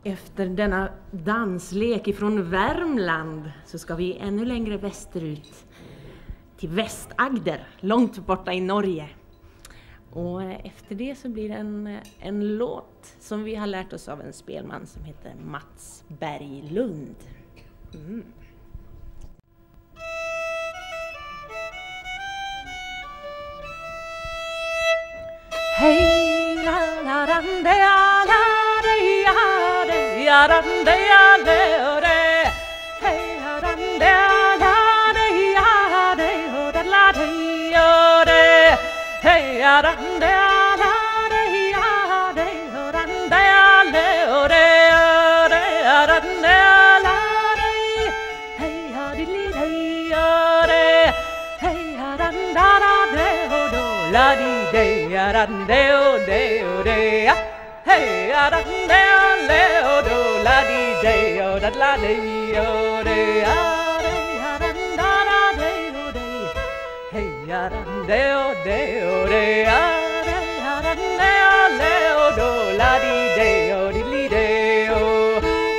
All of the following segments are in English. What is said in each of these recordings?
Efter denna danslek ifrån Värmland så ska vi ännu längre västerut till Västagder, långt borta i Norge. Och efter det så blir det en låt som vi har lärt oss av en spelman som heter Mats Berglund. Hej la la la la la ya ran de ya de re hey ran de la de ya de ho da la de yo de hey ran de la de ya de ho ran de ya de o de ran de la de hey ha di li de yo de hey ran da da de ho do la di de ya ran de o de hey ran de le o do la di de o da la de o de a de ran da da de o de hey ran de o de a de ran de le o do la di de o di li de o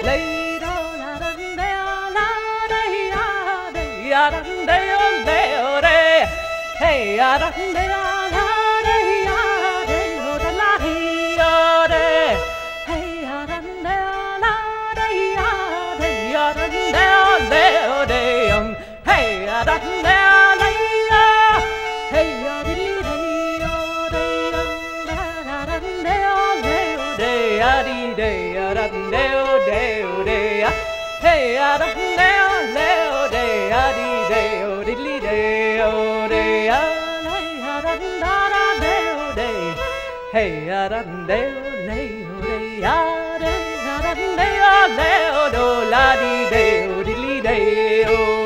le do la ran de la de a de ran de o le o de hey ran de la de a de o da la de o de hey da da hey ya di li de yo de da da de o de ya di de ya da de o de hey ya da de o de ya di de o di li de o de ya da de o de hey ya da de o de ya de o do la di de o di li de o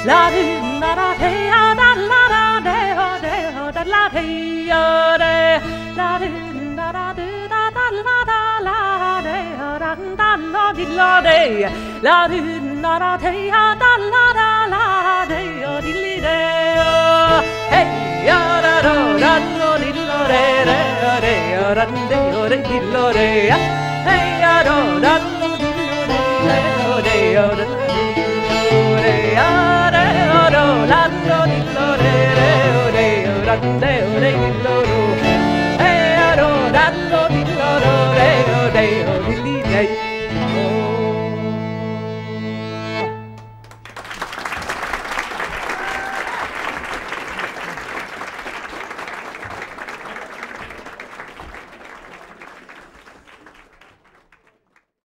la di na da de ya da la da de ho da la de yo de la di na da de da da la da la de ho da la di la de la di na da de ya da la de yo di li de hey ya da do da lo di lo de yo da de yo di lo de hey ya do da lo di lo de yo da de ya la do di lo re o de o da de o de lo ro hey do da lo di lo re o de o di li de